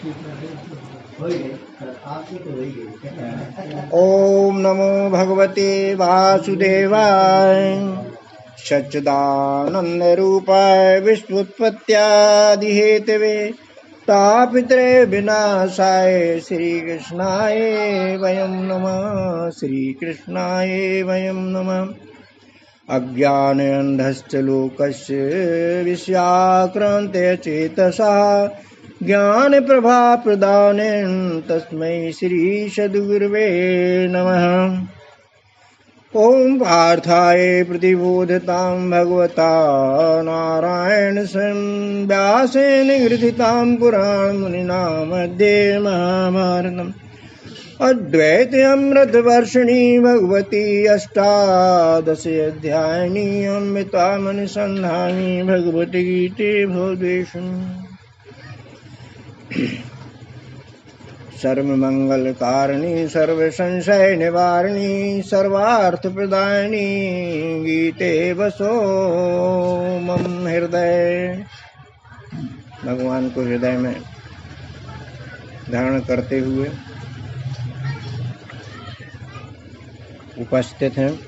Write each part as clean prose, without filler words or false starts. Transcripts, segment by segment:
ओम नमो भगवते वासुदेवाय सच्चिदानंद रूपाय विश्वोत्पत्त्यादि हेतवे तापत्रय विनाशाय श्री कृष्णाय वयं नमः। श्री कृष्णाय वयं नमः। अज्ञानंधश्च लोकस्य विषयाक्रान्त्य चेतसा ज्ञान प्रभा प्रदानेन तस्मै श्री सद्गुरुवे नमः। ओम पार्थाय प्रतिबोधतां भगवता नारायण व्यासेन ग्रथितां पुराण मुनिना मध्ये महाभारतम् अद्वैत अमृतवर्षिणी भगवती अष्टादशाध्यायिनी अमृतामनुसन्धानी भगवती गीते भवद्वेषम्। सर्वमंगलकारिणी सर्वसंशय निवारिणी सर्वार्थ प्रदायिनी गीते बसो मम हृदय। भगवान को हृदय में धारण करते हुए उपस्थित हैं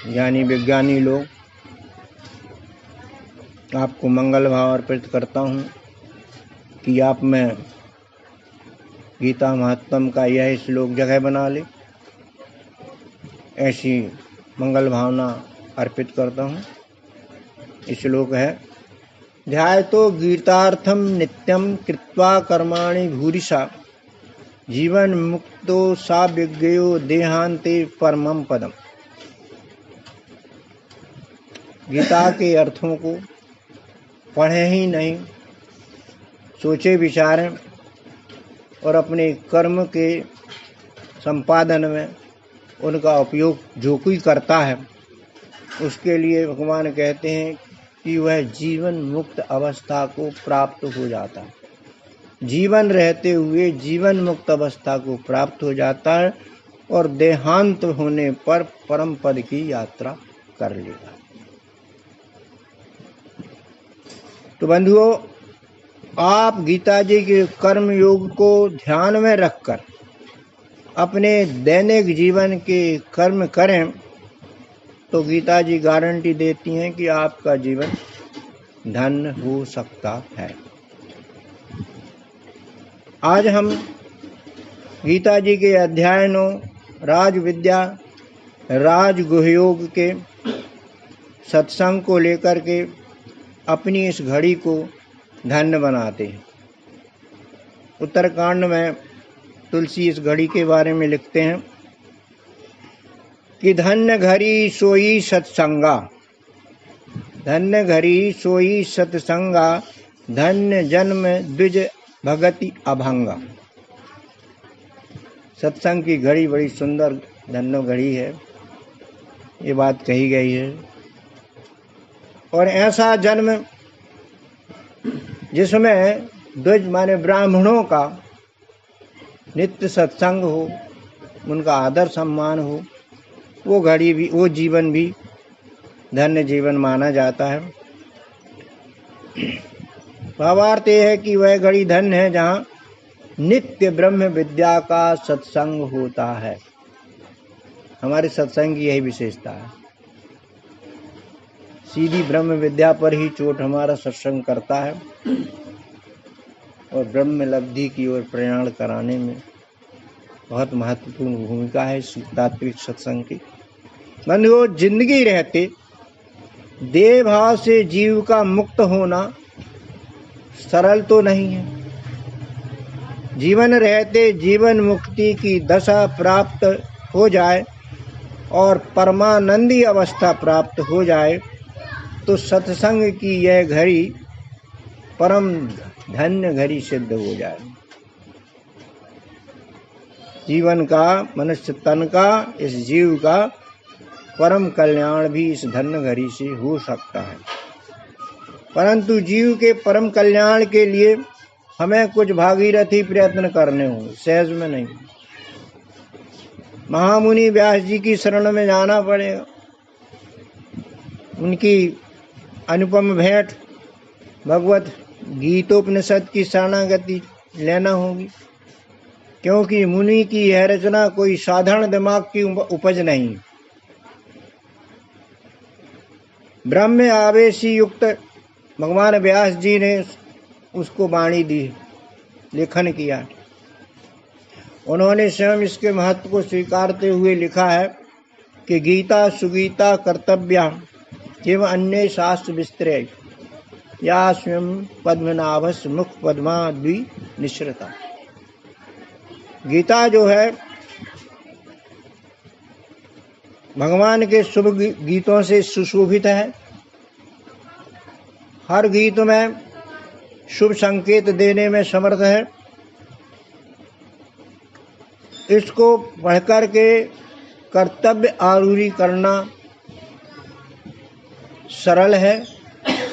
ज्ञानी विज्ञानी लोग, आपको मंगल भाव अर्पित करता हूँ कि आप में गीता महात्म का यह श्लोक जगह बना ले, ऐसी मंगल भावना अर्पित करता हूँ। श्लोक है, ध्यायतो गीतार्थम नित्यम कृत्वा कर्माणि भूरिशा जीवन मुक्तो सा विज्ञयो देहांते परमं पदम। गीता के अर्थों को पढ़े ही नहीं, सोचे विचारें और अपने कर्म के संपादन में उनका उपयोग जो कोई करता है उसके लिए भगवान कहते हैं कि वह जीवन मुक्त अवस्था को प्राप्त हो जाता है। जीवन रहते हुए जीवन मुक्त अवस्था को प्राप्त हो जाता है और देहांत होने पर परम पद की यात्रा कर लेगा। तो बंधुओं, आप गीता जी के कर्म योग को ध्यान में रखकर अपने दैनिक जीवन के कर्म करें तो गीता जी गारंटी देती हैं कि आपका जीवन धन्य हो सकता है। आज हम गीता जी के अध्ययनों राज विद्या राजगुह योग के सत्संग को लेकर के अपनी इस घड़ी को धन्य बनाते हैं। उत्तरकांड में तुलसी इस घड़ी के बारे में लिखते हैं कि धन्य घड़ी सोई सत्संगा, धन्य घड़ी सोई सत्संगा, धन्य जन्म द्विज भगति अभंगा। सत्संग की घड़ी बड़ी सुंदर धन्य घड़ी है, ये बात कही गई है। और ऐसा जन्म जिसमें द्विज माने ब्राह्मणों का नित्य सत्संग हो, उनका आदर सम्मान हो, वो घड़ी भी, वो जीवन भी धन्य जीवन माना जाता है। भावार्थ यह है कि वह घड़ी धन्य है जहाँ नित्य ब्रह्म विद्या का सत्संग होता है। हमारे सत्संग की यही विशेषता है, सीधी ब्रह्म विद्या पर ही चोट हमारा सत्संग करता है और ब्रह्म लब्धि की ओर प्रयाण कराने में बहुत महत्वपूर्ण भूमिका है इस तात्विक सत्संग की। बंधुओं, जिंदगी रहते देह भाव से जीव का मुक्त होना सरल तो नहीं है। जीवन रहते जीवन मुक्ति की दशा प्राप्त हो जाए और परमानंदी अवस्था प्राप्त हो जाए तो सत्संग की यह घड़ी परम धन्य घड़ी सिद्ध हो जाए। जीवन का, मनुष्य तन का, इस जीव का परम कल्याण भी इस धन्य घड़ी से हो सकता है। परंतु जीव के परम कल्याण के लिए हमें कुछ भागीरथी प्रयत्न करने होंगे, सहज में नहीं। महामुनि व्यास जी की शरण में जाना पड़ेगा, उनकी अनुपम भेंट भगवत गीतोपनिषद की शरणागति लेना होगी, क्योंकि मुनि की यह रचना कोई साधारण दिमाग की उपज नहीं। ब्रह्म आवेशी युक्त भगवान व्यास जी ने उसको वाणी दी, लेखन किया। उन्होंने स्वयं इसके महत्व को स्वीकारते हुए लिखा है कि गीता सुगीता कर्तव्या एवं अन्य शास्त्र विस्तरे या स्वयं पद्मनाभस मुख पद्मा द्वि निश्रिता। गीता जो है भगवान के शुभ गीतों से सुशोभित है। हर गीत में शुभ संकेत देने में समर्थ है। इसको पढ़कर के कर्तव्य आरूढ़ी करना सरल है,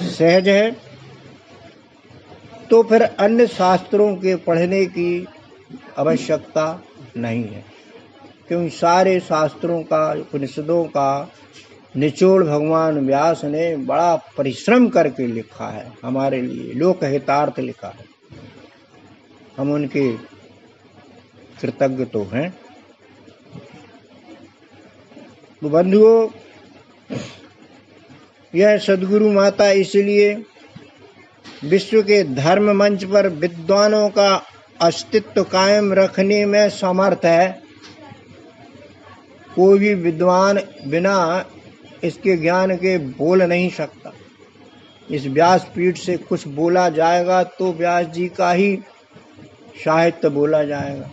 सहज है। तो फिर अन्य शास्त्रों के पढ़ने की आवश्यकता नहीं है, क्योंकि सारे शास्त्रों का, उपनिषदों का निचोड़ भगवान व्यास ने बड़ा परिश्रम करके लिखा है, हमारे लिए लोकहितार्थ लिखा है। हम उनके कृतज्ञ तो हैं। तो बंधुओं, यह सद्गुरु माता इसलिए विश्व के धर्म मंच पर विद्वानों का अस्तित्व कायम रखने में समर्थ है। कोई भी विद्वान बिना इसके ज्ञान के बोल नहीं सकता। इस व्यासपीठ से कुछ बोला जाएगा तो व्यास जी का ही साहित्य बोला जाएगा।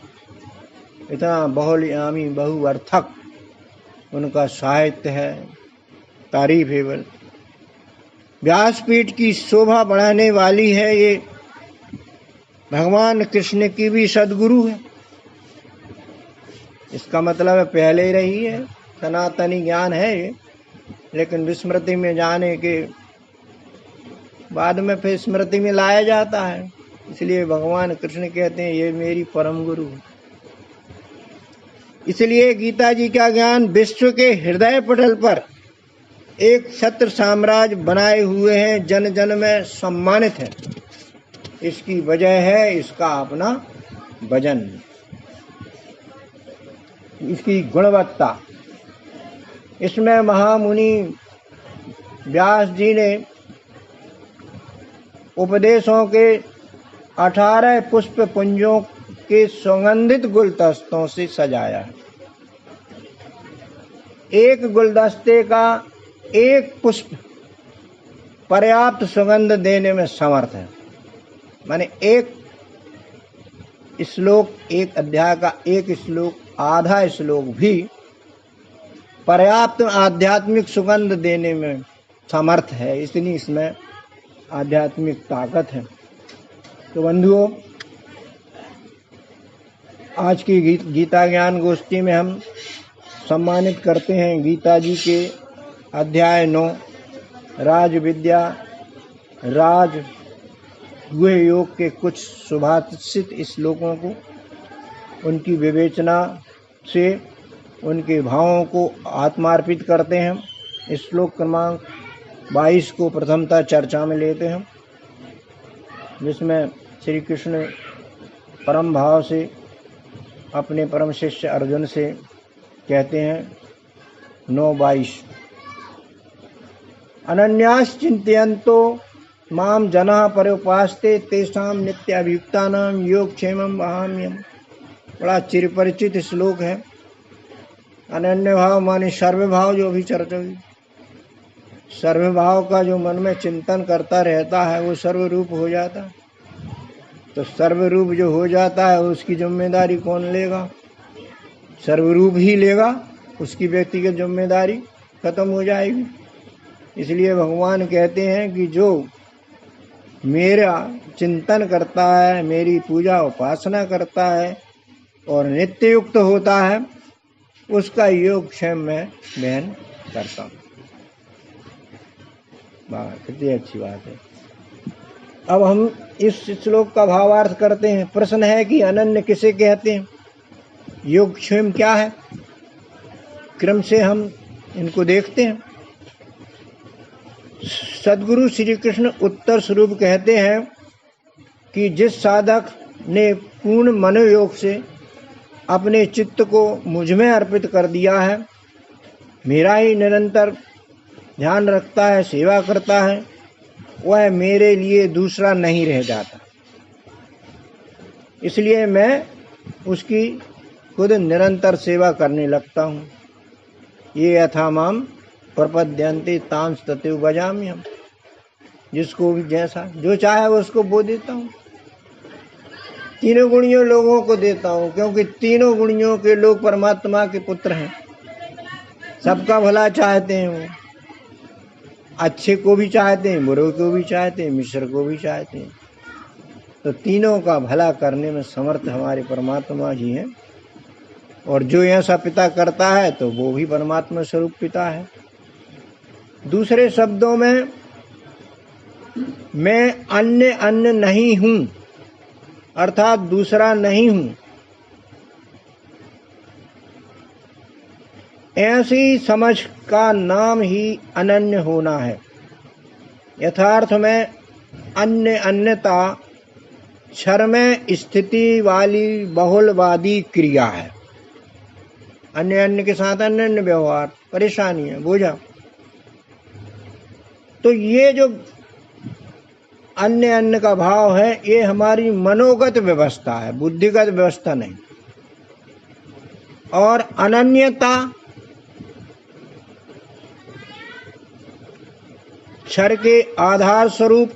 इतना बहुआयामी बहुअर्थक उनका साहित्य है, तारीफेबल। व्यासपीठ की शोभा बढ़ाने वाली है। ये भगवान कृष्ण की भी सद्गुरु है। इसका मतलब है पहले ही रही है, सनातनी ज्ञान है ये, लेकिन विस्मृति में जाने के बाद में फिर स्मृति में लाया जाता है। इसलिए भगवान कृष्ण कहते हैं ये मेरी परम गुरु है। इसलिए गीता जी का ज्ञान विश्व के हृदय पटल पर एक छत्र साम्राज्य बनाए हुए हैं, जन जन में सम्मानित है। इसकी वजह है इसका अपना वजन, इसकी गुणवत्ता। इसमें महामुनि व्यास जी ने उपदेशों के 18 पुष्प पुंजों के सुगंधित गुलदस्तों से सजाया है। एक गुलदस्ते का एक पुष्प पर्याप्त सुगंध देने में समर्थ है। माने एक श्लोक, एक अध्याय का एक श्लोक, आधा श्लोक भी पर्याप्त आध्यात्मिक सुगंध देने में समर्थ है। इतनी इसमें आध्यात्मिक ताकत है। तो बंधुओं, आज की गीता ज्ञान गोष्ठी में हम सम्मानित करते हैं गीता जी के अध्याय 9 राज विद्या राज गुह योग के कुछ सुभाषित श्लोकों को, उनकी विवेचना से उनके भावों को आत्मार्पित करते हैं। श्लोक क्रमांक 22 को प्रथमता चर्चा में लेते हैं, जिसमें श्री कृष्ण परम भाव से अपने परम शिष्य अर्जुन से कहते हैं 9:22 अनन्यास चिंतयन्तो माम जना पर्युपास्ते तेषां नित्याभियुक्तानां योगक्षेमं वहाम्यहम्। बड़ा चिरपरिचित श्लोक है। अनन्य भाव माने सर्वभाव, जो भी चर्चा हुई, सर्वभाव का जो मन में चिंतन करता रहता है वो सर्वरूप हो जाता है। तो सर्वरूप जो हो जाता है उसकी जिम्मेदारी कौन लेगा? सर्वरूप ही लेगा। उसकी व्यक्तिगत जिम्मेदारी खत्म हो जाएगी। इसलिए भगवान कहते हैं कि जो मेरा चिंतन करता है, मेरी पूजा उपासना करता है और नित्य युक्त होता है, उसका योगक्षेम में बहन करता हूँ। वाह, कितनी अच्छी बात है। अब हम इस श्लोक का भावार्थ करते हैं। प्रश्न है कि अनन्य किसे कहते हैं, योगक्षेम क्या है? क्रम से हम इनको देखते हैं। सद्गुरु श्री कृष्ण उत्तर स्वरूप कहते हैं कि जिस साधक ने पूर्ण मनोयोग से अपने चित्त को मुझ में अर्पित कर दिया है, मेरा ही निरंतर ध्यान रखता है, सेवा करता है, वह मेरे लिए दूसरा नहीं रह जाता। इसलिए मैं उसकी खुद निरंतर सेवा करने लगता हूँ। ये यथा माम प्रपद्यन्ते तांस तथैव भजाम्यहम्। जिसको भी जैसा जो चाहे उसको वो देता हूँ। तीनों गुणियों लोगों को देता हूँ, क्योंकि तीनों गुणियों के लोग परमात्मा के पुत्र हैं। सबका भला चाहते हैं, वो अच्छे को भी चाहते हैं, बुरे को भी चाहते हैं, मिश्र को भी चाहते हैं। तो तीनों का भला करने में समर्थ हमारे परमात्मा जी हैं। और जो ऐसा पिता करता है तो वो भी परमात्मा स्वरूप पिता है। दूसरे शब्दों में मैं अन्य नहीं हूं, अर्थात दूसरा नहीं हूं। ऐसी समझ का नाम ही अनन्य होना है। यथार्थ में अन्यता क्षर में स्थिति वाली बहुलवादी क्रिया है। अन्य के साथ अन्य व्यवहार, परेशानी है, बोझा। तो ये जो अन्य का भाव है, ये हमारी मनोगत व्यवस्था है, बुद्धिगत व्यवस्था नहीं। और अनन्यता क्षर के आधार स्वरूप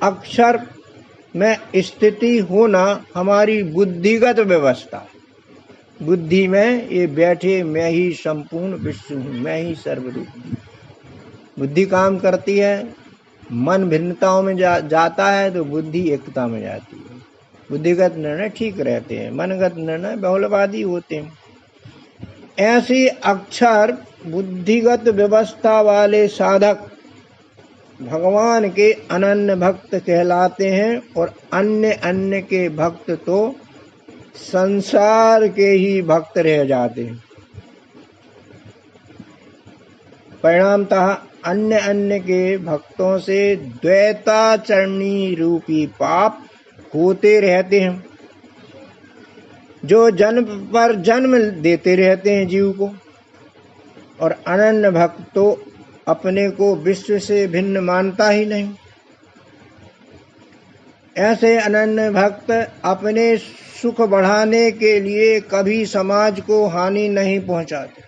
अक्षर में स्थिति होना हमारी बुद्धिगत व्यवस्था। बुद्धि में ये बैठे मैं ही संपूर्ण विश्व हूँ, मैं ही सर्वरूप हूँ। बुद्धि काम करती है, मन भिन्नताओं में जाता है तो बुद्धि एकता में जाती है। बुद्धिगत निर्णय ठीक रहते हैं, मनगत निर्णय बहुलवादी होते हैं। ऐसी अक्षर बुद्धिगत व्यवस्था वाले साधक भगवान के अनन्य भक्त कहलाते हैं। और अन्य के भक्त तो संसार के ही भक्त रह जाते हैं। परिणामतः अन्य के भक्तों से द्वैताचरणी रूपी पाप होते रहते हैं, जो जन्म पर जन्म देते रहते हैं जीव को। और अनन्य भक्त तो अपने को विश्व से भिन्न मानता ही नहीं। ऐसे अनन्य भक्त अपने सुख बढ़ाने के लिए कभी समाज को हानि नहीं पहुंचाते,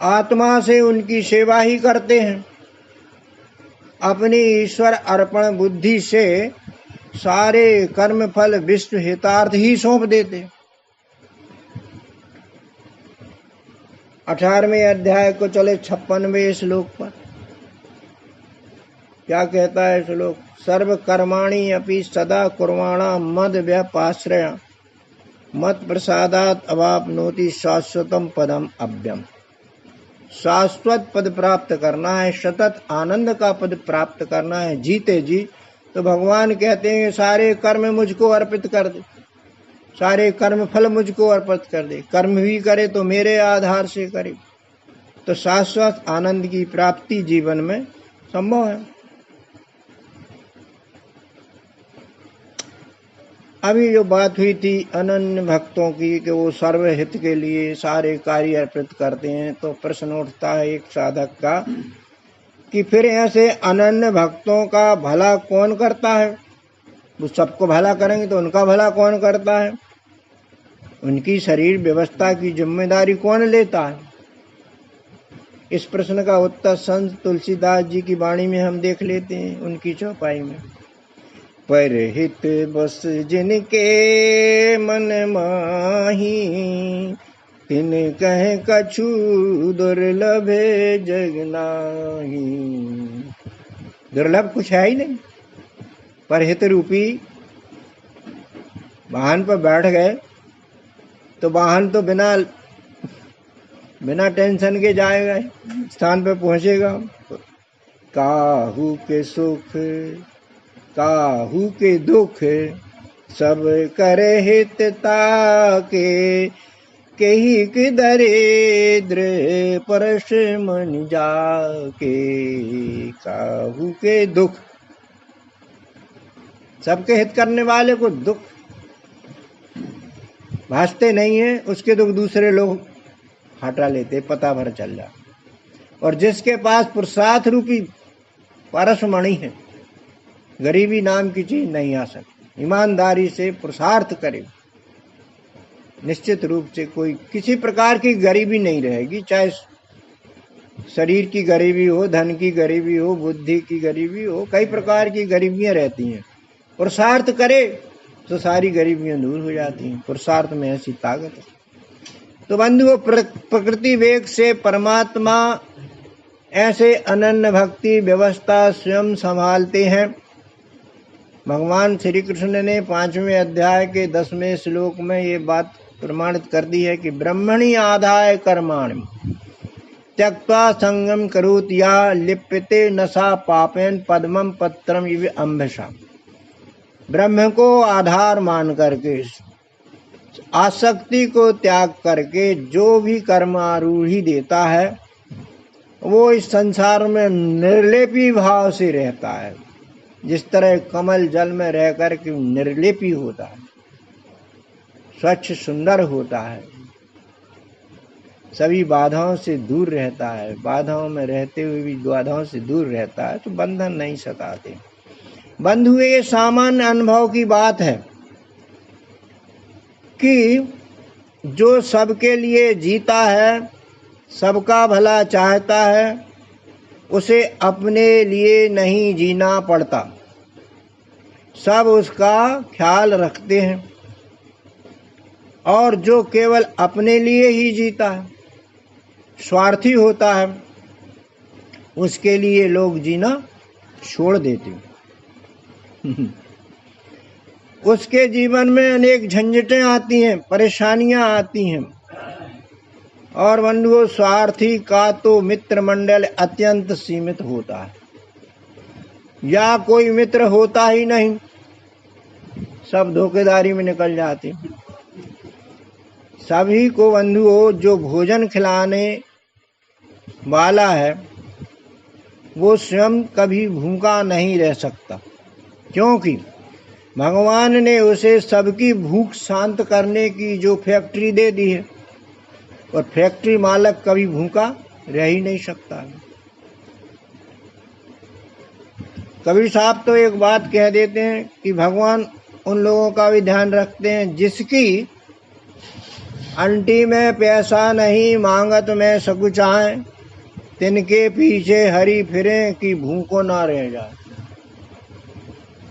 आत्मा से उनकी सेवा ही करते हैं। अपनी ईश्वर अर्पण बुद्धि से सारे कर्म फल विश्व हितार्थ ही सौंप देते। 18वें अध्याय को चले 56वें श्लोक पर क्या कहता है श्लोक? सर्व कर्माणि अपि सदा कुर्वाणा मद व्यपाश्रय मत प्रसादात अवाप्नोति शाश्वतम पदम अव्यम। शाश्वत पद प्राप्त करना है, सतत आनंद का पद प्राप्त करना है जीते जी, तो भगवान कहते हैं सारे कर्म मुझको अर्पित कर दे, सारे कर्म फल मुझको अर्पित कर दे। कर्म भी करे तो मेरे आधार से करे, तो शाश्वत आनंद की प्राप्ति जीवन में संभव है। अभी जो बात हुई थी अनन्य भक्तों की कि वो सर्वहित के लिए सारे कार्य अर्पित करते हैं, तो प्रश्न उठता है एक साधक का कि फिर ऐसे अनन्य भक्तों का भला कौन करता है? वो सबको भला करेंगे तो उनका भला कौन करता है? उनकी शरीर व्यवस्था की जिम्मेदारी कौन लेता है? इस प्रश्न का उत्तर संत तुलसीदास जी की वाणी में हम देख लेते हैं, उनकी चौपाई में। परहित बस जिनके मन माही, तिन कहे कछु दुर्लभ जग नाही। दुर्लभ कुछ है ही नहीं। परहित रूपी वाहन पर बैठ गए तो वाहन तो बिना टेंशन के जाएगा, स्थान पे पहुंचेगा। काहू के सुख काहू के दुख सब करे हित ताके, केही के दरिद्र परश मन जाके। काहू के दुख सबके हित करने वाले को दुख भासते नहीं है, उसके दुख दूसरे लोग हटा लेते, पता भर चल जाए। और जिसके पास पुरुषार्थ रूपी परसमणि है, गरीबी नाम की चीज नहीं आ सकती। ईमानदारी से पुरुषार्थ करे, निश्चित रूप से कोई किसी प्रकार की गरीबी नहीं रहेगी, चाहे शरीर की गरीबी हो, धन की गरीबी हो, बुद्धि की गरीबी हो, कई प्रकार की गरीबियां रहती हैं। पुरुषार्थ करे तो सारी गरीबियां दूर हो जाती हैं। पुरुषार्थ में ऐसी ताकत है। तो बंधुओं, प्रकृति वेग से परमात्मा ऐसे अनन्य भक्ति व्यवस्था स्वयं संभालते हैं। भगवान श्री कृष्ण ने 5वें अध्याय के 10वें श्लोक में ये बात प्रमाणित कर दी है कि ब्रह्मणि आदाय कर्माणि त्यक्त्वा संगम करोति या लिप्यते नसा पापेन पद्मम पत्रम इव अम्भसा। ब्रह्म को आधार मान करके, आसक्ति को त्याग करके जो भी कर्म आरूढ़ी देता है वो इस संसार में निर्लेपी भाव से रहता है। जिस तरह कमल जल में रह कर के निर्लेपी होता है, स्वच्छ सुंदर होता है, सभी बाधाओं से दूर रहता है, बाधाओं में रहते हुए भी बाधाओं से दूर रहता है, तो बंधन नहीं सताते। बंधु, ये सामान्य अनुभव की बात है कि जो सबके लिए जीता है, सबका भला चाहता है, उसे अपने लिए नहीं जीना पड़ता। सब उसका ख्याल रखते हैं। और जो केवल अपने लिए ही जीता है, स्वार्थी होता है, उसके लिए लोग जीना छोड़ देते हैं। उसके जीवन में अनेक झंझटें आती हैं, परेशानियां आती हैं। और बंधुओं, स्वार्थी का तो मित्र मंडल अत्यंत सीमित होता है, या कोई मित्र होता ही नहीं, सब धोखेदारी में निकल जाते हैं। सभी को बंधुओं, जो भोजन खिलाने वाला है वो स्वयं कभी भूखा नहीं रह सकता, क्योंकि भगवान ने उसे सबकी भूख शांत करने की जो फैक्ट्री दे दी है, और फैक्ट्री मालक कभी भूखा रह ही नहीं सकता। कबीर साहब तो एक बात कह देते हैं कि भगवान उन लोगों का भी ध्यान रखते हैं जिसकी अंटी में पैसा नहीं, मांगत में सकुच आए, तिनके पीछे हरी फिरे कि भूखो ना रह जाए।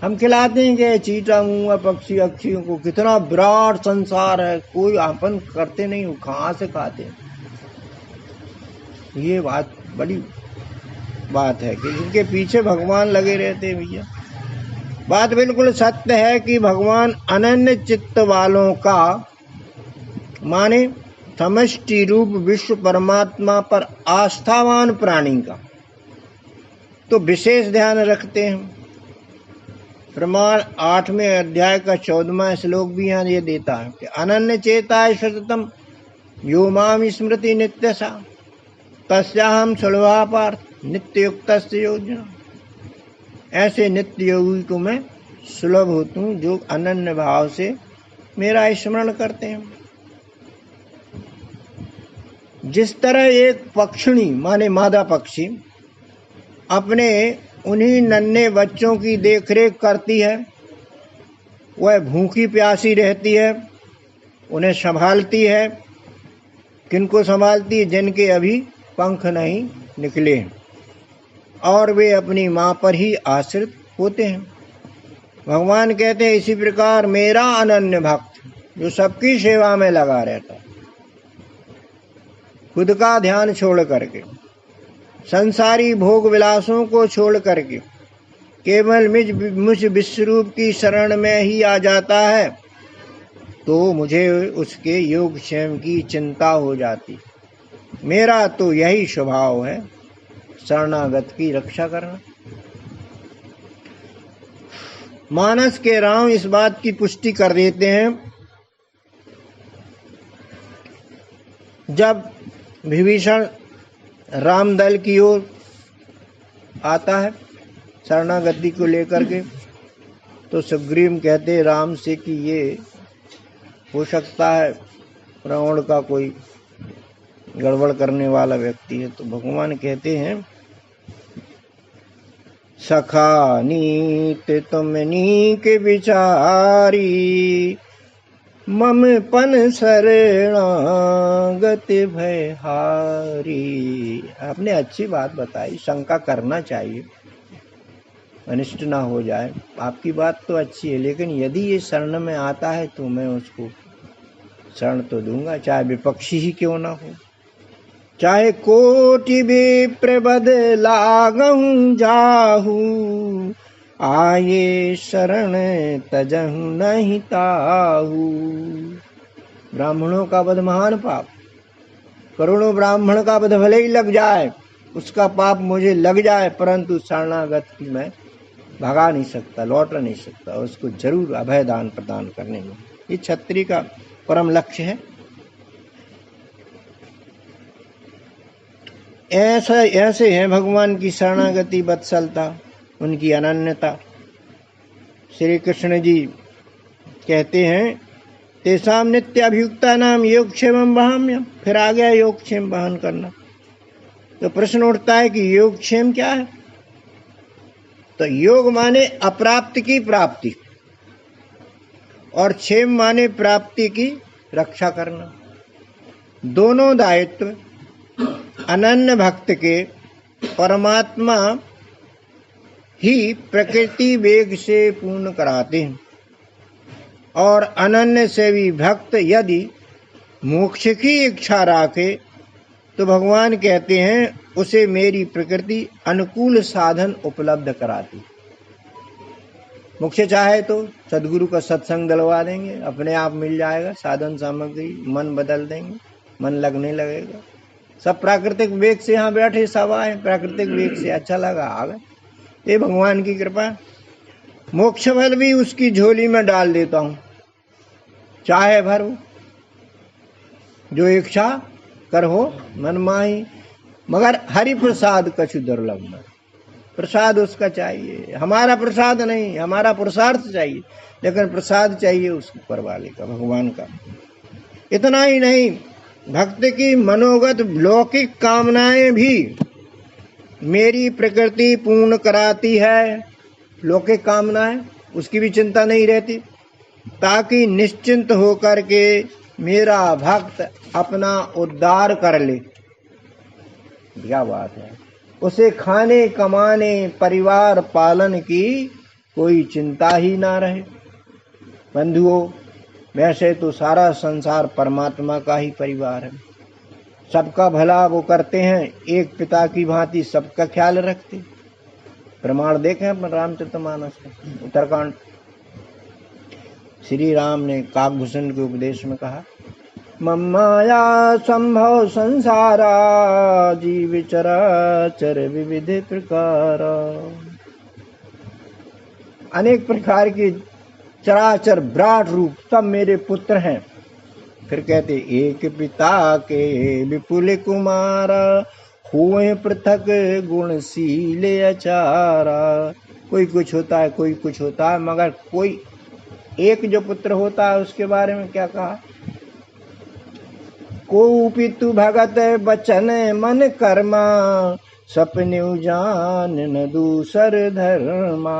हम खिलाते हैं कि चीटा मुआ पक्षी अक्षियों को, कितना विराट संसार है, कोई अपन करते नहीं, वो कहाँ से खाते हैं। ये बात बड़ी बात है कि जिनके पीछे भगवान लगे रहते हैं। भैया, बात बिल्कुल सत्य है कि भगवान अनन्य चित्त वालों का, माने समष्टि रूप विश्व परमात्मा पर आस्थावान प्राणी का तो विशेष ध्यान रखते हैं। प्रमाण 8वें अध्याय का 14वां श्लोक भी यहाँ ये देता है कि अनन्य चेताय सततम यो माम स्मृति नित्यसा तस्याहम सुलभा पार्थ नित्य युक्त योजना। ऐसे नित्य योगी को मैं सुलभ होता हूँ जो अनन्य भाव से मेरा स्मरण करते हैं। जिस तरह एक पक्षिणी माने मादा पक्षी अपने उन्हीं नन्हे बच्चों की देखरेख करती है, वह भूखी प्यासी रहती है, उन्हें संभालती है। किनको संभालती है? जिनके अभी पंख नहीं निकले और वे अपनी माँ पर ही आश्रित होते हैं। भगवान कहते हैं इसी प्रकार मेरा अनन्य भक्त जो सबकी सेवा में लगा रहता है, खुद का ध्यान छोड़ करके, संसारी भोग विलासों को छोड़ करके केवल मुझ विश्वरूप की शरण में ही आ जाता है, तो मुझे उसके योगक्षेम की चिंता हो जाती। मेरा तो यही स्वभाव है, शरणागत की रक्षा करना। मानस के राम इस बात की पुष्टि कर देते हैं जब विभीषण रामदल की ओर आता है शरणागति को लेकर के, तो सुग्रीव कहते राम से कि ये हो सकता है रावण का कोई गड़बड़ करने वाला व्यक्ति है। तो भगवान कहते हैं सखा नीत तुम नीक विचारी मम पन शरणागति भयहारी। आपने अच्छी बात बताई, शंका करना चाहिए, अनिष्ट ना हो जाए। आपकी बात तो अच्छी है, लेकिन यदि ये शरण में आता है तो मैं उसको शरण तो दूंगा, चाहे विपक्षी ही क्यों ना हो। चाहे कोटि विप्र बद लागहु जाहू आये शरण तजहु नहीं ताहू। ब्राह्मणों का वध महान पाप, करोड़ों ब्राह्मण का वध भले ही लग जाए, उसका पाप मुझे लग जाए, परंतु शरणागत की मैं भगा नहीं सकता, लौट नहीं सकता, उसको जरूर अभय दान प्रदान करने में। ये क्षत्रिय का परम लक्ष्य है। ऐसे है भगवान की शरणागति, वत्सलता, उनकी अनन्यता। श्री कृष्ण जी कहते हैं तेसाम नित्य अभियुक्ता नाम योगक्षेम वहाम्यम। फिर आ गया योगक्षेम वहन करना। तो प्रश्न उठता है कि योगक्षेम क्या है? तो योग माने अप्राप्त की प्राप्ति और क्षेम माने प्राप्ति की रक्षा करना। दोनों दायित्व अनन्य भक्त के परमात्मा ही प्रकृति वेग से पूर्ण कराते हैं। और अनन्य सेवी भक्त यदि मोक्ष की इच्छा रखे तो भगवान कहते हैं उसे मेरी प्रकृति अनुकूल साधन उपलब्ध कराती। मोक्ष चाहे तो सदगुरु का सत्संग दिलवा देंगे, अपने आप मिल जाएगा साधन सामग्री, मन बदल देंगे, मन लगने लगेगा। सब प्राकृतिक वेग से यहाँ बैठे सब आए, प्राकृतिक वेग से अच्छा लगा आ गए। ये भगवान की कृपा। मोक्ष फल भी उसकी झोली में डाल देता हूँ, चाहे भरो जो इच्छा कर हो मन माही, मगर हरि प्रसाद कछु दुर्लभ न। प्रसाद उसका चाहिए, हमारा प्रसाद नहीं, हमारा पुरुषार्थ चाहिए, लेकिन प्रसाद चाहिए उसको ऊपर वाले का, भगवान का। इतना ही नहीं, भक्त की मनोगत लौकिक कामनाएं भी मेरी प्रकृति पूर्ण कराती है। लौकिक कामनाएं उसकी भी चिंता नहीं रहती, ताकि निश्चिंत होकर के मेरा भक्त अपना उद्धार कर ले। क्या बात है, उसे खाने कमाने परिवार पालन की कोई चिंता ही ना रहे। बंधुओं, वैसे तो सारा संसार परमात्मा का ही परिवार है, सबका भला वो करते हैं, एक पिता की भांति सबका ख्याल रखते। प्रमाण देखें अपन रामचरितमानस में, उत्तरकांड। श्री राम ने काकभूषण के उपदेश में कहा ममाया संभव संसारा जीव चराचर विविध प्रकार। अनेक प्रकार के चराचर विराट रूप सब मेरे पुत्र हैं। फिर कहते एक पिता के विपुल कुमार हुए पृथक गुणशील अचारा। कोई कुछ होता है, कोई कुछ होता है, मगर कोई एक जो पुत्र होता है उसके बारे में क्या कहा? को पितु भगत बचन मन कर्मा सपने जान न दूसर धर्मा।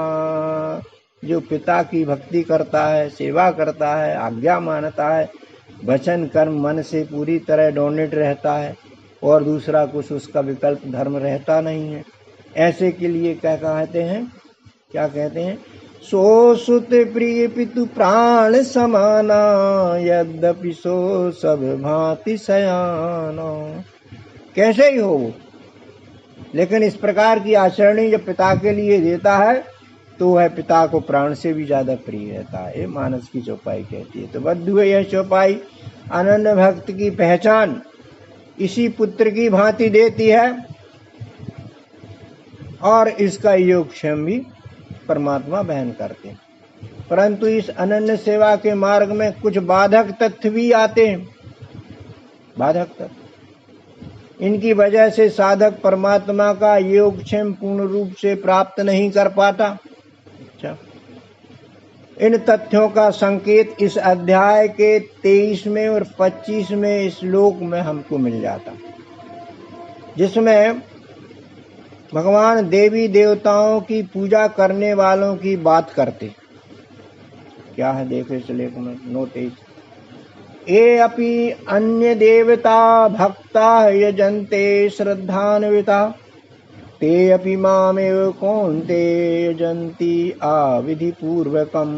जो पिता की भक्ति करता है, सेवा करता है, आज्ञा मानता है, वचन कर्म मन से पूरी तरह डोनेट रहता है और दूसरा कुछ उसका विकल्प धर्म रहता नहीं है, ऐसे के लिए क्या कहते हैं? क्या कहते हैं? सो सुत प्रिय पितु प्राण समाना यद्यपि सो सब भांति सयाना। कैसे ही हो वो, लेकिन इस प्रकार की आचरणी जब पिता के लिए देता है तो वह पिता को प्राण से भी ज्यादा प्रिय रहता है। ये मानस की चौपाई कहती है। तो बद्ध यह चौपाई अनन्य भक्त की पहचान इसी पुत्र की भांति देती है और इसका योगक्षेम भी परमात्मा बहन करते हैं। परंतु इस अनन्य सेवा के मार्ग में कुछ बाधक तथ्य भी आते हैं। बाधक तथ्य, इनकी वजह से साधक परमात्मा का योगक्षेम पूर्ण रूप से प्राप्त नहीं कर पाता। अच्छा, इन तथ्यों का संकेत इस अध्याय के 23वें और 25वें श्लोक में हमको मिल जाता, जिसमें भगवान देवी देवताओं की पूजा करने वालों की बात करते। क्या है देखो इस लेख में, नोटिस। ये अपि अन्य देवता भक्ता यजन्ते श्रद्धान्विता ते अपि मामेव कौन्तेय यजन्ति अविधि पूर्वकम्।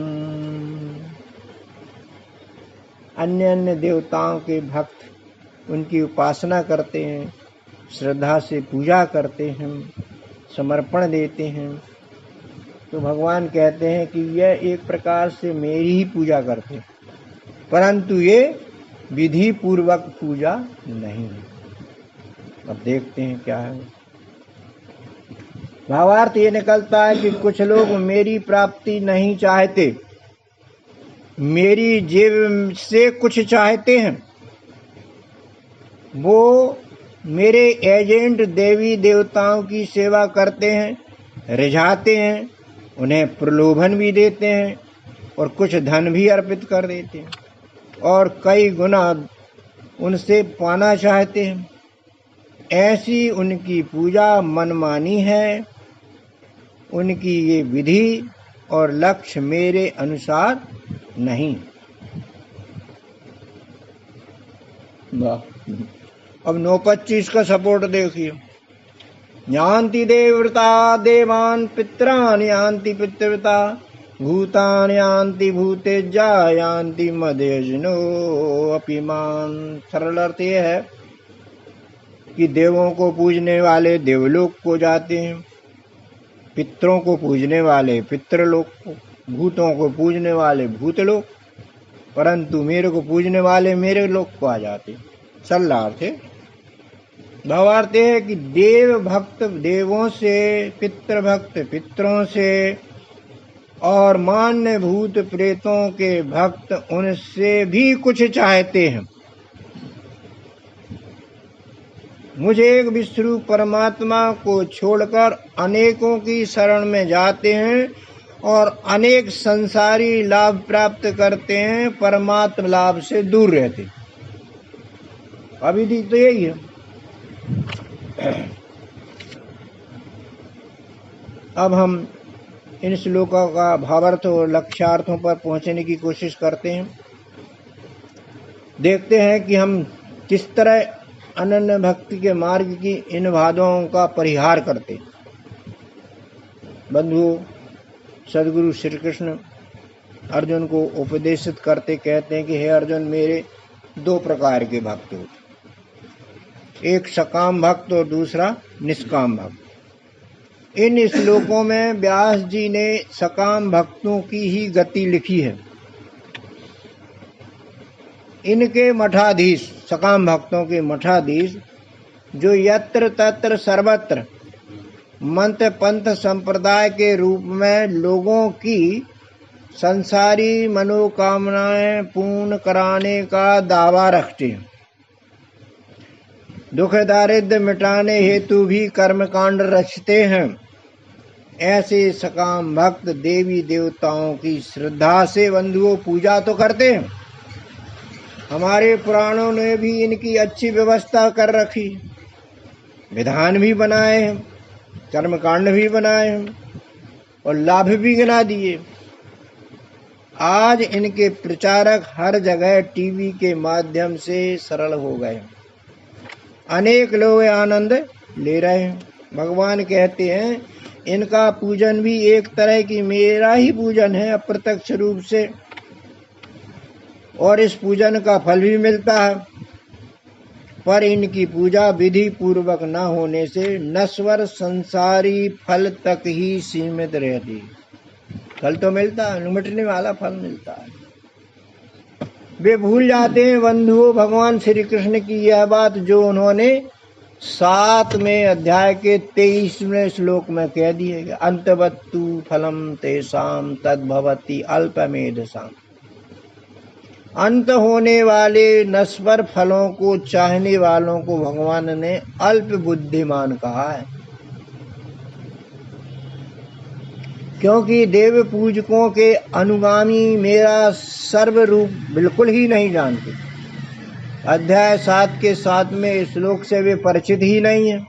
अन्य अन्य देवताओं के भक्त उनकी उपासना करते हैं, श्रद्धा से पूजा करते हैं, समर्पण देते हैं, तो भगवान कहते हैं कि यह एक प्रकार से मेरी ही पूजा करते हैं, परंतु ये विधि पूर्वक पूजा नहीं है। अब देखते हैं क्या है। भावार्थ ये निकलता है कि कुछ लोग मेरी प्राप्ति नहीं चाहते, मेरी जेब से कुछ चाहते हैं। वो मेरे एजेंट देवी देवताओं की सेवा करते हैं, रिझाते हैं, उन्हें प्रलोभन भी देते हैं और कुछ धन भी अर्पित कर देते हैं और कई गुना उनसे पाना चाहते हैं। ऐसी उनकी पूजा मनमानी है। उनकी ये विधि और लक्ष्य मेरे अनुसार नहीं। अब 9:25 का सपोर्ट देखिए। यान्ति देवता देवान् पितरान् यान्ति पितृव्रता भूतानि यान्ति भूतेज्या यान्ति मध्यजनो अपि माम्। सरल अर्थ ये है कि देवों को पूजने वाले देवलोक को जाते हैं, पितरों को पूजने वाले पितृलोक को, भूतों को पूजने वाले भूतलोक, परंतु मेरे को पूजने वाले मेरे लोक को आ जाते। सरल अर्थ है। भावार्थ है कि देव भक्त देवों से, पितृ भक्त पितरों से और मान्य भूत प्रेतों के भक्त उनसे भी कुछ चाहते हैं। मुझे एक विष्णु परमात्मा को छोड़कर अनेकों की शरण में जाते हैं और अनेक संसारी लाभ प्राप्त करते हैं, परमात्मा लाभ से दूर रहते। अभी तो यही है। अब हम इन श्लोकों का भावार्थ और लक्ष्यार्थों पर पहुंचने की कोशिश करते हैं। देखते हैं कि हम किस तरह अनन्य भक्ति के मार्ग की इन बाधाओं का परिहार करते। बंधुओं, सदगुरु श्री कृष्ण अर्जुन को उपदेशित करते कहते हैं कि हे अर्जुन, मेरे 2 प्रकार के भक्त होते, एक सकाम भक्त और दूसरा निष्काम भक्त। इन श्लोकों में व्यास जी ने सकाम भक्तों की ही गति लिखी है। इनके मठाधीश, सकाम भक्तों के मठाधीश, जो यत्र तत्र सर्वत्र मंत्र पंथ संप्रदाय के रूप में लोगों की संसारी मनोकामनाएं पूर्ण कराने का दावा रखते हैं, दुख दारिद्र्य मिटाने हेतु भी कर्मकांड रचते हैं, ऐसे सकाम भक्त देवी देवताओं की श्रद्धा से बंधुओं पूजा तो करते हैं। हमारे पुराणों ने भी इनकी अच्छी व्यवस्था कर रखी, विधान भी बनाए हैं, कर्मकांड भी बनाए हैं और लाभ भी गिना दिए। आज इनके प्रचारक हर जगह टीवी के माध्यम से सरल हो गए, अनेक लोग आनंद ले रहे हैं। भगवान कहते हैं इनका पूजन भी एक तरह की मेरा ही पूजन है अप्रत्यक्ष रूप से, और इस पूजन का फल भी मिलता है, पर इनकी पूजा विधि पूर्वक न होने से नश्वर संसारी फल तक ही सीमित रहती। फल तो मिलता है, मिटने वाला फल मिलता है। वे भूल जाते हैं बंधुओं भगवान श्री कृष्ण की यह बात जो उन्होंने 7वें अध्याय के 23वें श्लोक में कह दी है, अंतवत्तु फलम तेषां तद्भवति अल्पमेधसाम्। अंत होने वाले नश्वर फलों को चाहने वालों को भगवान ने अल्प बुद्धिमान कहा है। क्योंकि देव पूजकों के अनुगामी मेरा सर्व रूप बिल्कुल ही नहीं जानते। अध्याय 7 के 7वें श्लोक से वे परिचित ही नहीं है,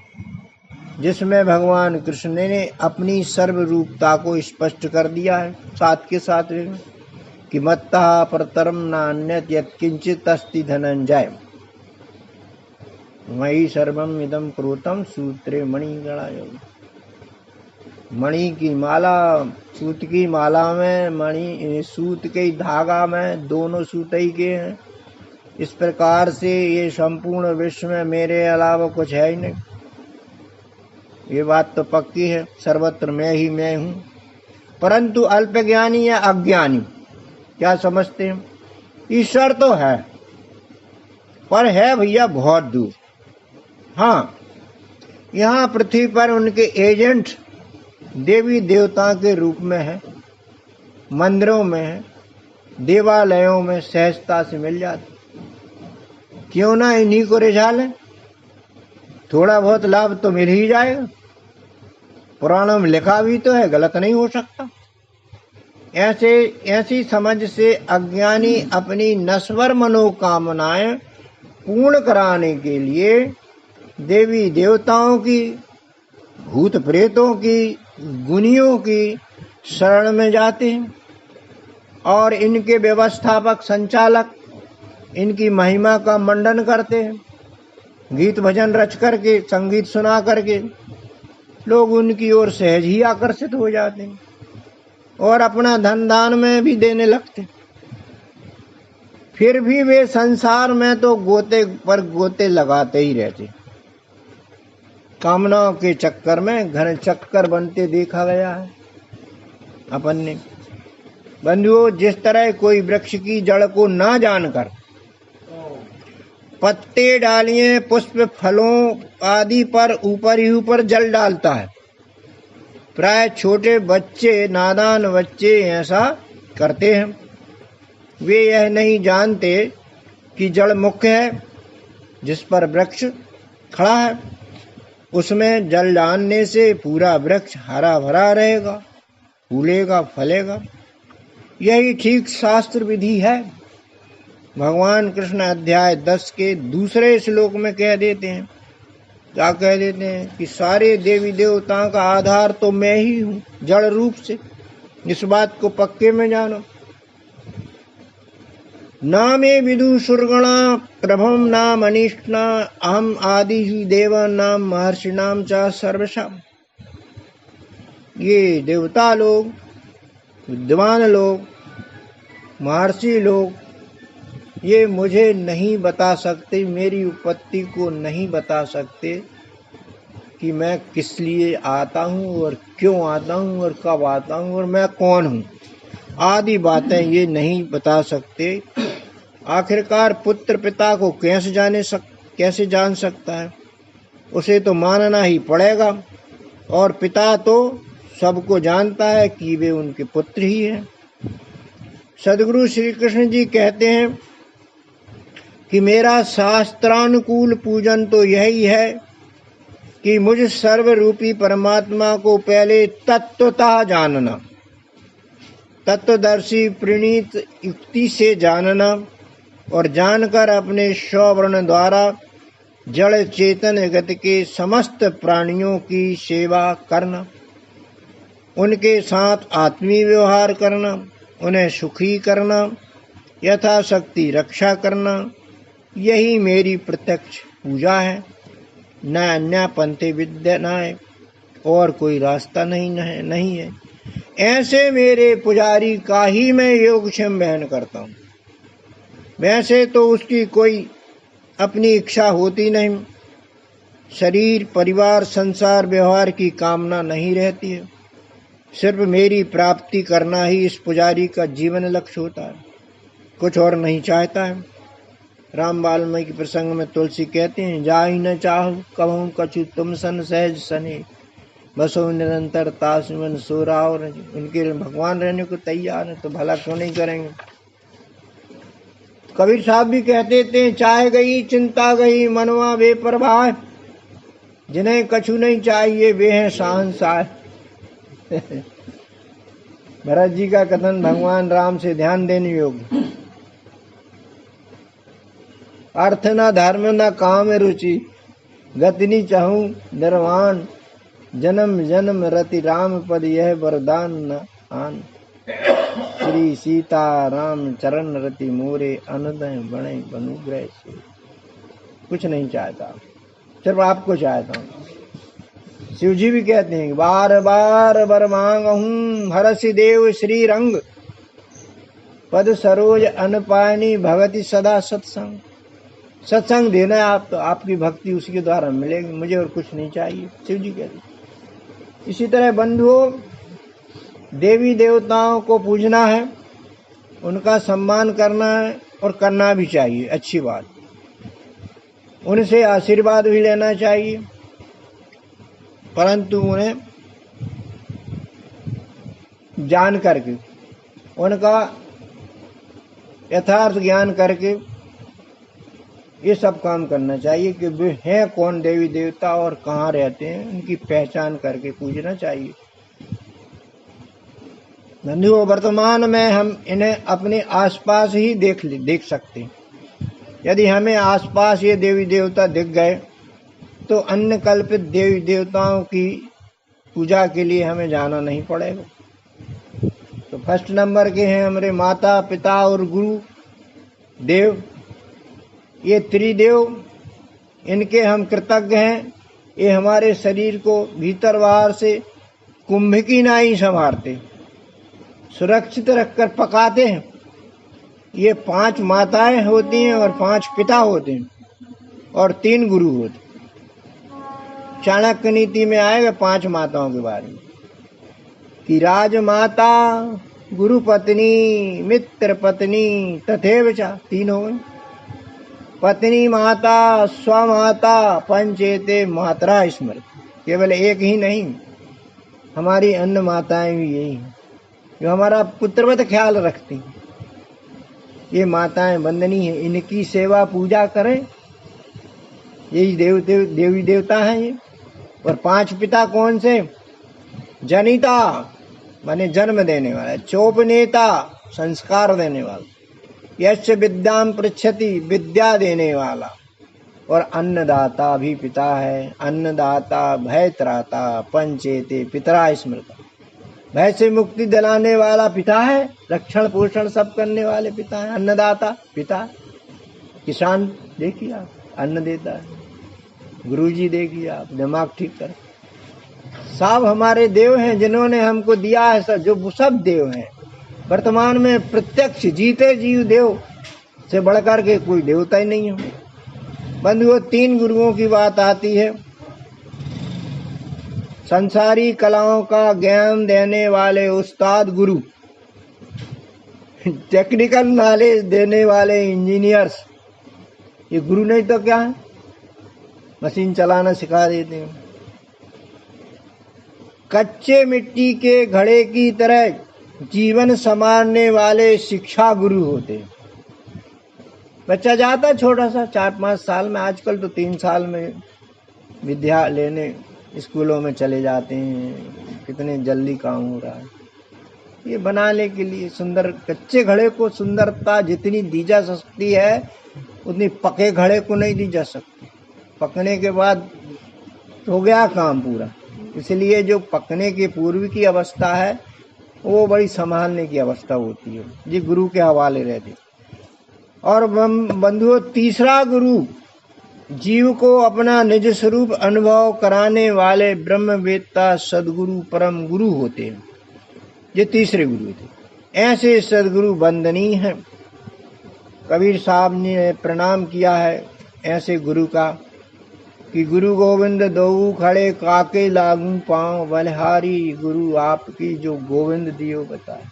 जिसमें भगवान कृष्ण ने अपनी सर्वरूपता को स्पष्ट कर दिया है। 7 के 7वें में कि मत्तः परतरम नान्यत् यत्किंचित् अस्ति धनंजय मयि सर्वम इदं प्रोतम सूत्रे मणिगणा। मणि की माला, सूत की माला में मणि, सूत के धागा में दोनों सूत ही के हैं। इस प्रकार से ये संपूर्ण विश्व में मेरे अलावा कुछ है ही नहीं। ये बात तो पक्की है, सर्वत्र मैं ही मैं हूँ। परंतु अल्पज्ञानी या अज्ञानी क्या समझते हैं? ईश्वर तो है, पर है भैया बहुत दूर। हाँ, यहाँ पृथ्वी पर उनके एजेंट देवी देवता के रूप में है, मंदिरों में है, देवालयों में सहजता से मिल जाते। क्यों ना इन्हीं को रिझा लें, थोड़ा बहुत लाभ तो मिल ही जाएगा। पुराणों में लिखा भी तो है, गलत नहीं हो सकता। ऐसी समझ से अज्ञानी अपनी नश्वर मनोकामनाएं पूर्ण कराने के लिए देवी देवताओं की, भूत प्रेतों की, गुनियों की शरण में जाते हैं और इनके व्यवस्थापक संचालक इनकी महिमा का मंडन करते हैं। गीत भजन रच करके, संगीत सुना करके लोग उनकी ओर सहज ही आकर्षित हो जाते हैं और अपना धन दान में भी देने लगते। फिर भी वे संसार में तो गोते पर गोते लगाते ही रहते। कामनाओं के चक्कर में घन चक्कर बनते देखा गया है अपन ने। बंधुओं, जिस तरह कोई वृक्ष की जड़ को ना जानकर पत्ते, डालियां, पुष्प, फलों आदि पर ऊपर ही ऊपर जल डालता है, प्राय छोटे बच्चे, नादान बच्चे ऐसा करते हैं। वे यह नहीं जानते कि जड़ मुख्य है जिस पर वृक्ष खड़ा है। उसमें जल डालने से पूरा वृक्ष हरा भरा रहेगा, फूलेगा, फलेगा। यही ठीक शास्त्र विधि है। भगवान कृष्ण अध्याय 10 के दूसरे श्लोक में कह देते हैं, क्या कह देते हैं कि सारे देवी देवताओं का आधार तो मैं ही हूँ जड़ रूप से। इस बात को पक्के में जानो। नामे विदु सुरगणा प्रभम नाम अनिष्टना अहम आदि ही देवा नाम महर्षि नाम च सर्वशाम। ये देवता लोग, विद्वान लोग, महर्षि लोग ये मुझे नहीं बता सकते, मेरी उत्पत्ति को नहीं बता सकते कि मैं किस लिए आता हूँ और क्यों आता हूँ और कब आता हूँ और मैं कौन हूँ आदि बातें ये नहीं बता सकते। आखिरकार पुत्र पिता को कैसे जान सकता है? उसे तो मानना ही पड़ेगा। और पिता तो सबको जानता है कि वे उनके पुत्र ही हैं। सदगुरु श्री कृष्ण जी कहते हैं कि मेरा शास्त्रानुकूल पूजन तो यही है कि मुझ सर्वरूपी परमात्मा को पहले तत्वतः जानना, तत्वदर्शी प्रणीत युक्ति से जानना और जानकर अपने स्वर्ण द्वारा जड़ चेतन जगत के समस्त प्राणियों की सेवा करना, उनके साथ आत्मीय व्यवहार करना, उन्हें सुखी करना, यथाशक्ति रक्षा करना, यही मेरी प्रत्यक्ष पूजा है। न अन्य पंथे विद्यनाय, और कोई रास्ता नहीं है। ऐसे मेरे पुजारी का ही मैं योगक्षेम बहन करता हूँ। वैसे तो उसकी कोई अपनी इच्छा होती नहीं, शरीर, परिवार, संसार, व्यवहार की कामना नहीं रहती है। सिर्फ मेरी प्राप्ति करना ही इस पुजारी का जीवन लक्ष्य होता है, कुछ और नहीं चाहता है। राम वाल्मीकि प्रसंग में तुलसी कहते हैं, जाहि न चाहु कबहु कछु तुम सन सहज सने, बसो निरंतर तासुमन सोरा। और उनके भगवान रहने को तैयार है तो भला क्यों नहीं करेंगे। कबीर साहब भी कहते थे, चाहे गई चिंता गई मनवा बेपरवाह, जिन्हें कछु नहीं चाहिए वे हैं शहंशाह। भरत जी का कथन भगवान राम से ध्यान देने योग्य। अर्थ न धर्म न काम रुचि, गति नहीं चाहूं निर्वाण, जन्म जन्म रति राम पद यह वरदान न आन। श्री सीता राम चरण रति मोरे, अनुदय बणे अनुग्रह से। कुछ नहीं चाहता, सिर्फ आपको चाहता हूँ। शिव जी भी कहते हैं बार बार वर मांगहूँ, हरसि देव श्री रंग, पद सरोज अनपायनी भगति सदा सत्संग। सत्संग देना है आप, तो आपकी भक्ति उसके द्वारा मिलेगी, मुझे और कुछ नहीं चाहिए, शिव जी कहते हैं। इसी तरह बंधुओं, देवी देवताओं को पूजना है, उनका सम्मान करना है और करना भी चाहिए, अच्छी बात। उनसे आशीर्वाद भी लेना चाहिए, परंतु उन्हें जान करके, उनका यथार्थ ज्ञान करके ये सब काम करना चाहिए कि वे हैं कौन देवी देवता और कहाँ रहते हैं, उनकी पहचान करके पूजना चाहिए। बंधुओं, वर्तमान में हम इन्हें अपने आसपास ही देख सकते हैं। यदि हमें आसपास ये देवी देवता दिख गए तो अन्य कल्पित देवी देवताओं की पूजा के लिए हमें जाना नहीं पड़ेगा। तो फर्स्ट नंबर के हैं हमारे माता पिता और गुरु देव, ये त्रिदेव, इनके हम कृतज्ञ हैं। ये हमारे शरीर को भीतर बाहर से कुंभ की नाई संभालते, सुरक्षित रखकर पकाते हैं। ये 5 माताएं होती हैं और 5 पिता होते हैं और 3 गुरु होते हैं। चाणक्य नीति में आएगा 5 माताओं के बारे में कि राजमाता, गुरु पत्नी, मित्र पत्नी तथैव च, 3 हो गए। पत्नी माता, स्वमाता, पंचेते मात्रा स्मृति। केवल एक ही नहीं, हमारी अन्य माताएं भी यही हैं जो हमारा पुत्रवत ख्याल रखती हैं। ये माताएं वंदनीय हैं, इनकी सेवा पूजा करें, यही देवी देवता हैं ये। और 5 पिता कौन से? जनिता माने जन्म देने वाला, चोपनेता संस्कार देने वाला, यश विद्याम पृच्छति विद्या देने वाला, और अन्नदाता भी पिता है। अन्नदाता भय त्राता पंचेते पितरा स्मृता, भय से मुक्ति दिलाने वाला पिता है, रक्षण पोषण सब करने वाले पिता है। अन्नदाता पिता, किसान देखिए आप अन्न देता है, गुरुजी देखिए आप दिमाग ठीक कर, सब हमारे देव हैं जिन्होंने हमको दिया है। सब जो सब देव हैं वर्तमान में, प्रत्यक्ष जीते जीव देव से बढ़कर के कोई देवता ही नहीं है। बंधुओं, 3 गुरुओं की बात आती है। संसारी कलाओं का ज्ञान देने वाले उस्ताद गुरु, टेक्निकल नॉलेज देने वाले इंजीनियर्स, ये गुरु नहीं तो क्या है, मशीन चलाना सिखा देते हैं। कच्चे मिट्टी के घड़े की तरह जीवन संवारने वाले शिक्षा गुरु होते हैं। बच्चा जाता है छोटा सा 4-5 साल में, आजकल तो 3 साल में विद्या लेने स्कूलों में चले जाते हैं। कितने जल्दी काम हो रहा है। ये बनाने के लिए सुंदर कच्चे घड़े को सुंदरता जितनी दी जा सकती है उतनी पके घड़े को नहीं दी जा सकती। पकने के बाद हो गया काम पूरा। इसलिए जो पकने के पूर्व की अवस्था है वो बड़ी संभालने की अवस्था होती है, ये गुरु के हवाले रहती। और बंधुओं, तीसरा गुरु जीव को अपना निज स्वरूप अनुभव कराने वाले ब्रह्मवेत्ता सदगुरु परम गुरु होते हैं। ये तीसरे गुरु थे। ऐसे सदगुरु वंदनीय हैं। कबीर साहब ने प्रणाम किया है ऐसे गुरु का कि गुरु गोविंद दो खड़े काके लागू पांव, बलिहारी गुरु आपकी जो गोविंद दियो बताए।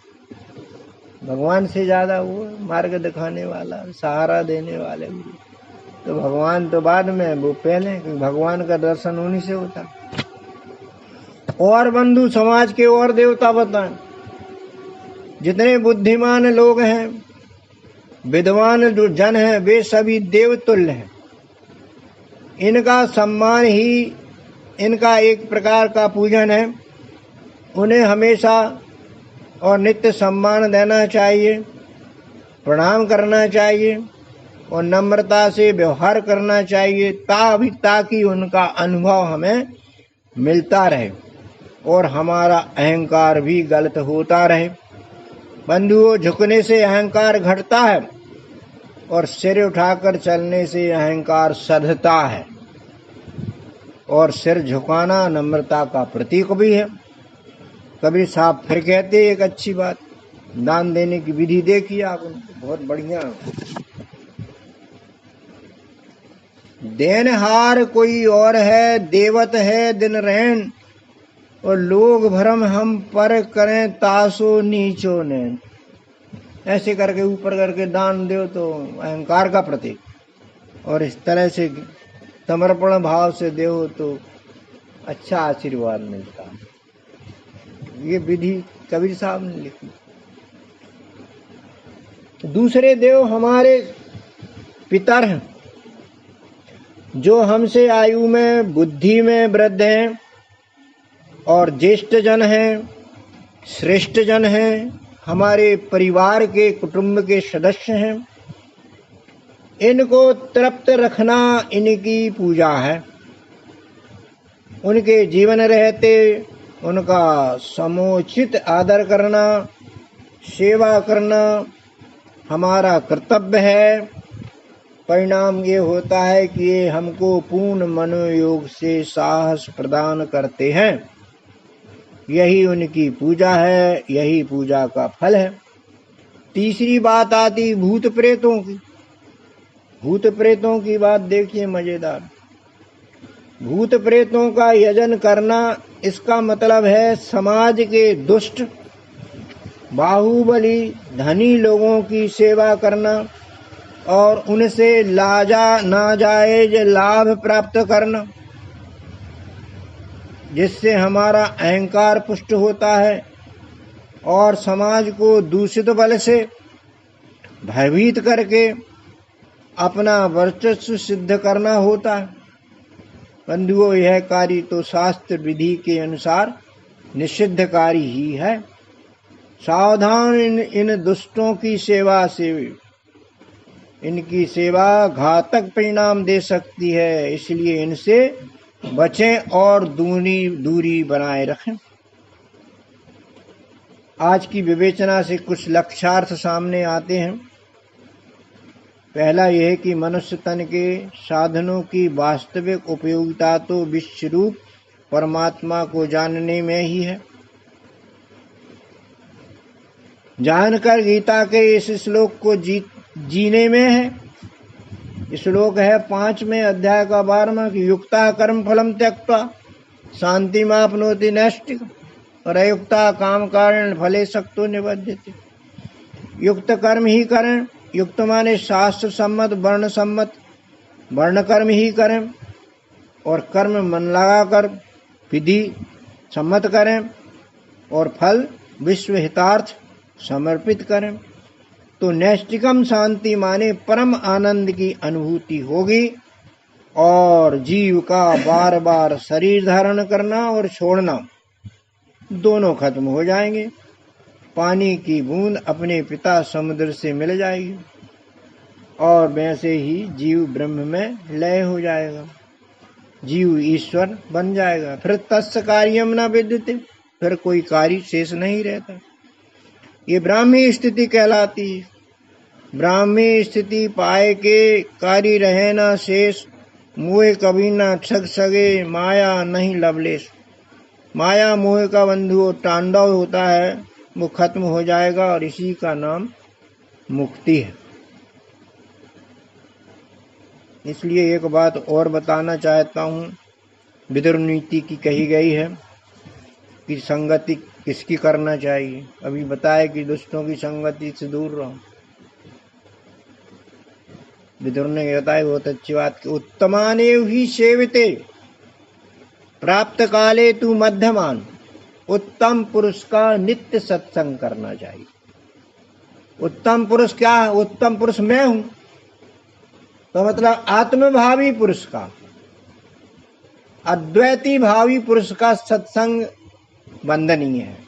भगवान से ज्यादा वो मार्ग दिखाने वाला, सहारा देने वाले गुरु। तो भगवान तो बाद में, वो पहले, क्योंकि भगवान का दर्शन उन्हीं से होता। और बंधु, समाज के और देवता बताएं। जितने बुद्धिमान लोग हैं, विद्वान जो जन हैं, वे सभी देवतुल्य हैं। इनका सम्मान ही इनका एक प्रकार का पूजन है। उन्हें हमेशा और नित्य सम्मान देना चाहिए, प्रणाम करना चाहिए और नम्रता से व्यवहार करना चाहिए, ताकि उनका अनुभव हमें मिलता रहे और हमारा अहंकार भी गलत होता रहे। बंधुओं, झुकने से अहंकार घटता है और सिर उठाकर चलने से अहंकार सधता है। और सिर झुकाना नम्रता का प्रतीक भी है। कबीर साहब फिर कहते एक अच्छी बात, दान देने की विधि देखिए आप, बहुत बढ़िया। देनहार कोई और है, देवत है दिन रहन, और लोग भरम हम पर करें तासो नीचो नैन। ऐसे करके ऊपर करके दान दो तो अहंकार का प्रतीक, और इस तरह से समर्पण भाव से दो तो अच्छा आशीर्वाद मिलता है। ये विधि कबीर साहब ने लिखी। दूसरे देव हमारे पितर हैं, जो हमसे आयु में बुद्धि में वृद्ध हैं और ज्येष्ठ जन हैं, श्रेष्ठ जन हैं, हमारे परिवार के कुटुंब के सदस्य हैं। इनको तृप्त रखना इनकी पूजा है। उनके जीवन रहते उनका समुचित आदर करना, सेवा करना हमारा कर्तव्य है। परिणाम ये होता है कि ये हमको पूर्ण मनोयोग से साहस प्रदान करते हैं। यही उनकी पूजा है, यही पूजा का फल है। तीसरी बात आती भूत प्रेतों की। भूत प्रेतों की बात देखिए मजेदार। भूत प्रेतों का यजन करना, इसका मतलब है समाज के दुष्ट बाहुबली धनी लोगों की सेवा करना और उनसे नाजायज लाभ प्राप्त करना, जिससे हमारा अहंकार पुष्ट होता है और समाज को दूषित बल से भयभीत करके अपना वर्चस्व सिद्ध करना होता है। बंधुओं, यह कार्य तो शास्त्र विधि के अनुसार निषिद्ध कार्य ही है। सावधान इन दुष्टों की सेवा से। इनकी सेवा घातक परिणाम दे सकती है, इसलिए इनसे बचें और दूरी बनाए रखें। आज की विवेचना से कुछ लक्ष्यार्थ सामने आते हैं। पहला यह कि मनुष्य तन के साधनों की वास्तविक उपयोगिता तो विश्वरूप परमात्मा को जानने में ही है। जानकर गीता के इस श्लोक को जीने में है। श्लोक है 5वें अध्याय का 12वां कि युक्ता कर्म फलम त्यक्त्वा शांति माप्नोति नैष्टिक और अयुक्ता काम कारण फले सक्तो निबध्यते। युक्त कर्म ही करें। युक्त माने शास्त्र सम्मत वर्ण कर्म ही करें और कर्म मन लगाकर विधि सम्मत करें और फल विश्व हितार्थ समर्पित करें तो नैष्टिकम शांति माने परम आनंद की अनुभूति होगी और जीव का बार बार शरीर धारण करना और छोड़ना दोनों खत्म हो जाएंगे। पानी की बूंद अपने पिता समुद्र से मिल जाएगी और वैसे ही जीव ब्रह्म में लय हो जाएगा, जीव ईश्वर बन जाएगा। फिर तस्य कार्यम न विद्यते, फिर कोई कार्य शेष नहीं रहता। ये ब्राह्मी स्थिति कहलाती है। ब्राह्मी स्थिति पाए के कार्य रहे न शेष, मोह कभी न ठग सके माया नहीं लवलेश। माया मोह का बंधु तांडव होता है, वो खत्म हो जाएगा और इसी का नाम मुक्ति है। इसलिए एक बात और बताना चाहता हूँ। विदुर नीति की कही गई है कि संगति किसकी करना चाहिए। अभी बताया कि दुष्टों की संगति से दूर रहो। विदुर ने बताया बहुत अच्छी बात कि उत्तमानेव ही सेविते प्राप्त काले तू मध्यमान। उत्तम पुरुष का नित्य सत्संग करना चाहिए। उत्तम पुरुष क्या है? उत्तम पुरुष मैं हूं, तो मतलब आत्मभावी पुरुष का, अद्वैती भावी पुरुष का सत्संग वंदनीय है।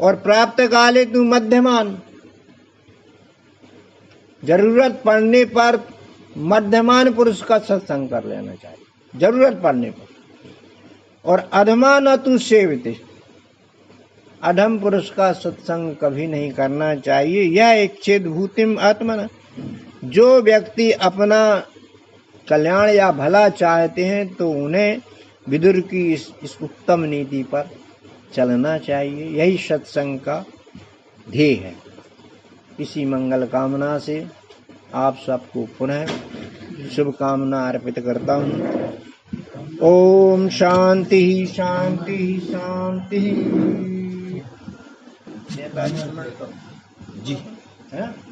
और प्राप्त काले तू मध्यमान, जरूरत पड़ने पर मध्यमान पुरुष का सत्संग कर लेना चाहिए, जरूरत पड़ने पर। और अधमा न तू सेवते, अधम पुरुष का सत्संग कभी नहीं करना चाहिए। यह एक चेदभूतिम आत्मन, जो व्यक्ति अपना कल्याण या भला चाहते हैं तो उन्हें विदुर की इस उत्तम नीति पर चलना चाहिए। यही सत्संग का ध्येय है। इसी मंगल कामना से आप सबको पुनः शुभकामना अर्पित करता हूँ। ओम शांति शांति शांति। जी है।